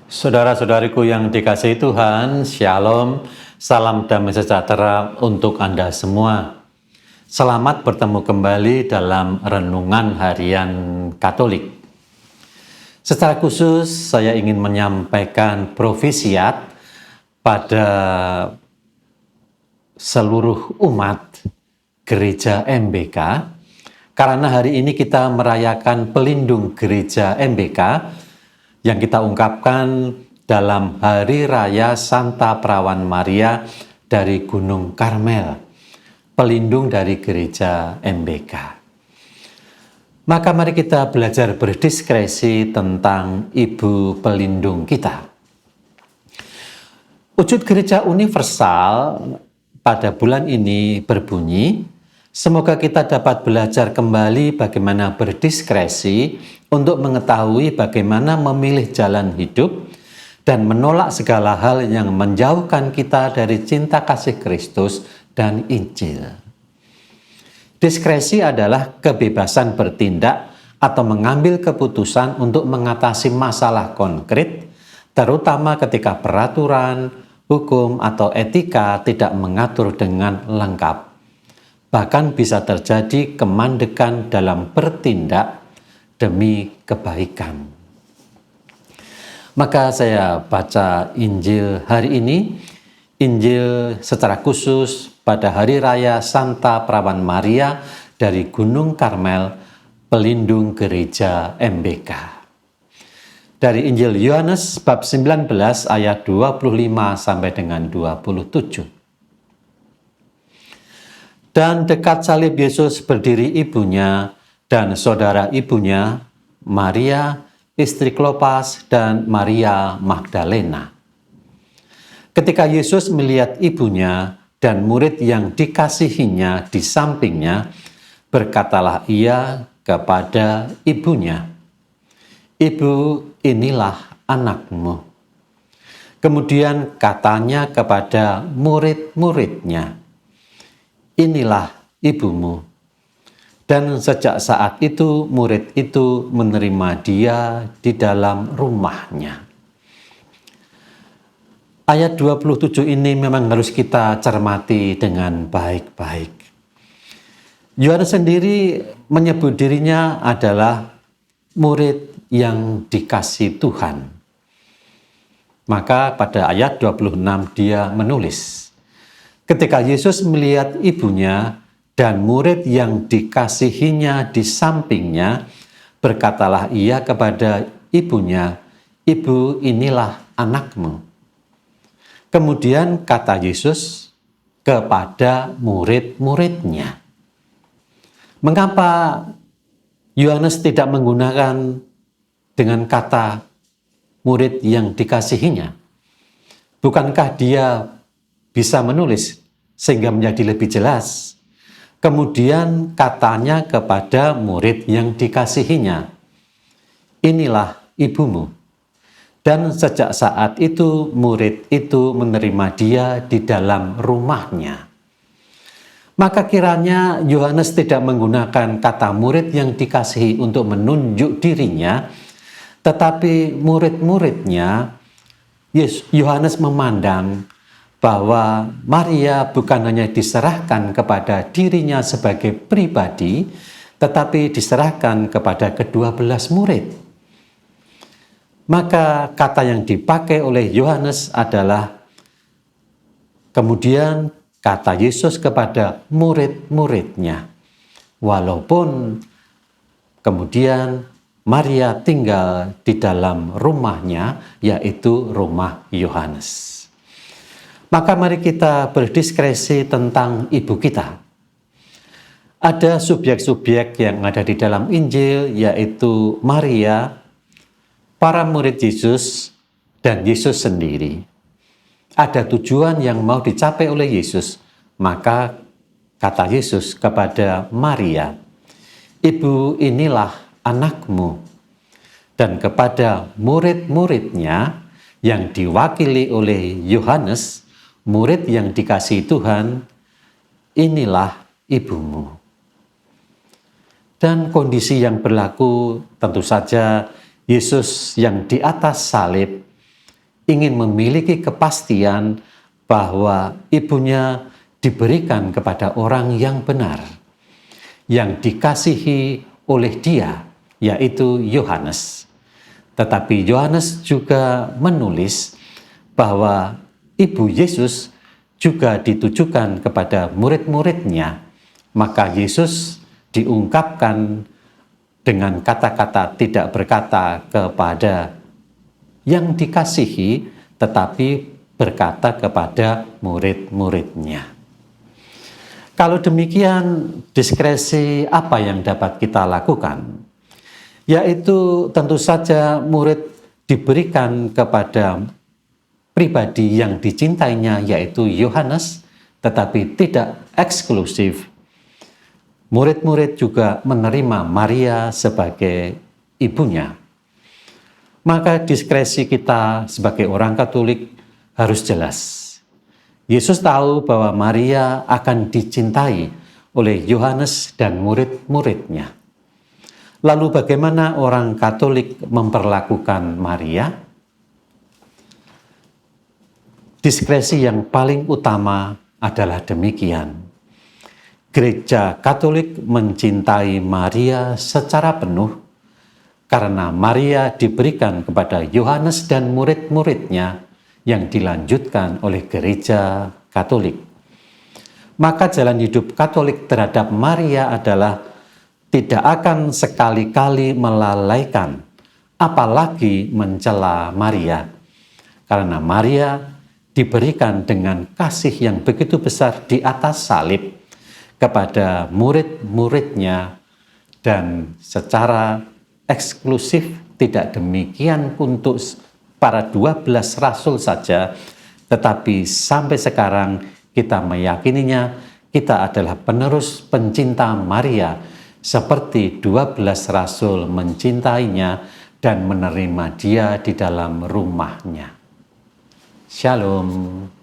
Saudara-saudariku yang dikasihi Tuhan, Shalom, salam damai sejahtera untuk Anda semua. Selamat bertemu kembali dalam Renungan Harian Katolik. Secara khusus, saya ingin menyampaikan profisiat pada seluruh umat Gereja MBK, karena hari ini kita merayakan pelindung Gereja MBK yang kita ungkapkan dalam Hari Raya Santa Perawan Maria dari Gunung Karmel, pelindung dari Gereja MBK. Maka mari kita belajar berdiskresi tentang Ibu Pelindung kita. Wujud Gereja Universal pada bulan ini berbunyi, semoga kita dapat belajar kembali bagaimana berdiskresi untuk mengetahui bagaimana memilih jalan hidup dan menolak segala hal yang menjauhkan kita dari cinta kasih Kristus dan Injil. Diskresi adalah kebebasan bertindak atau mengambil keputusan untuk mengatasi masalah konkret, terutama ketika peraturan, hukum, atau etika tidak mengatur dengan lengkap. Bahkan bisa terjadi kemandekan dalam bertindak demi kebaikan. Maka saya baca Injil hari ini, Injil secara khusus pada Hari Raya Santa Perawan Maria dari Gunung Karmel, pelindung Gereja MBK. Dari Injil Yohanes bab 19 ayat 25 sampai dengan 27. Dan dekat salib Yesus berdiri ibunya dan saudara ibunya, Maria, istri Klopas, dan Maria Magdalena. Ketika Yesus melihat ibunya dan murid yang dikasihinya di sampingnya, berkatalah ia kepada ibunya, "Ibu, inilah anakmu." Kemudian katanya kepada murid-muridnya, "Inilah ibumu." Dan sejak saat itu murid itu menerima dia di dalam rumahnya. Ayat 27 ini memang harus kita cermati dengan baik-baik. Yohanes sendiri menyebut dirinya adalah murid yang dikasihi Tuhan. Maka pada ayat 26 dia menulis, ketika Yesus melihat ibunya dan murid yang dikasihinya di sampingnya, berkatalah ia kepada ibunya, "Ibu, inilah anakmu." Kemudian kata Yesus kepada murid-muridnya. Mengapa Yohanes tidak menggunakan dengan kata murid yang dikasihinya? Bukankah dia bisa menulis sehingga menjadi lebih jelas? Kemudian katanya kepada murid yang dikasihinya, "Inilah ibumu." Dan sejak saat itu murid itu menerima dia di dalam rumahnya. Maka kiranya Yohanes tidak menggunakan kata murid yang dikasihi untuk menunjuk dirinya, tetapi murid-muridnya, Yohanes memandang bahwa Maria bukan hanya diserahkan kepada dirinya sebagai pribadi, tetapi diserahkan kepada ke-12 murid. Maka kata yang dipakai oleh Yohanes adalah kemudian kata Yesus kepada murid-muridnya. Walaupun kemudian Maria tinggal di dalam rumahnya, yaitu rumah Yohanes. Maka mari kita berdiskresi tentang ibu kita. Ada subjek-subjek yang ada di dalam Injil, yaitu Maria, para murid Yesus, dan Yesus sendiri. Ada tujuan yang mau dicapai oleh Yesus, maka kata Yesus kepada Maria, "Ibu, inilah anakmu." Dan kepada murid-muridnya yang diwakili oleh Yohanes, murid yang dikasihi Tuhan, "Inilah ibumu." Dan kondisi yang berlaku tentu saja Yesus yang di atas salib ingin memiliki kepastian bahwa ibunya diberikan kepada orang yang benar, yang dikasihi oleh dia, yaitu Yohanes. Tetapi Yohanes juga menulis bahwa ibu Yesus juga ditujukan kepada murid-muridnya. Maka Yesus diungkapkan dengan kata-kata tidak berkata kepada yang dikasihi, tetapi berkata kepada murid-muridnya. Kalau demikian, diskresi apa yang dapat kita lakukan? Yaitu tentu saja murid diberikan kepada pribadi yang dicintainya, yaitu Yohanes, tetapi tidak eksklusif. Murid-murid juga menerima Maria sebagai ibunya. Maka diskresi kita sebagai orang Katolik harus jelas. Yesus tahu bahwa Maria akan dicintai oleh Yohanes dan murid-muridnya. Lalu bagaimana orang Katolik memperlakukan Maria? Diskresi yang paling utama adalah demikian. Gereja Katolik mencintai Maria secara penuh karena Maria diberikan kepada Yohanes dan murid-muridnya yang dilanjutkan oleh Gereja Katolik. Maka jalan hidup Katolik terhadap Maria adalah tidak akan sekali-kali melalaikan, apalagi mencela Maria. Karena Maria diberikan dengan kasih yang begitu besar di atas salib kepada murid-muridnya, dan secara eksklusif tidak demikian untuk para 12 rasul saja, tetapi sampai sekarang kita meyakininya, kita adalah penerus pencinta Maria, seperti 12 rasul mencintainya dan menerima dia di dalam rumahnya. Shalom.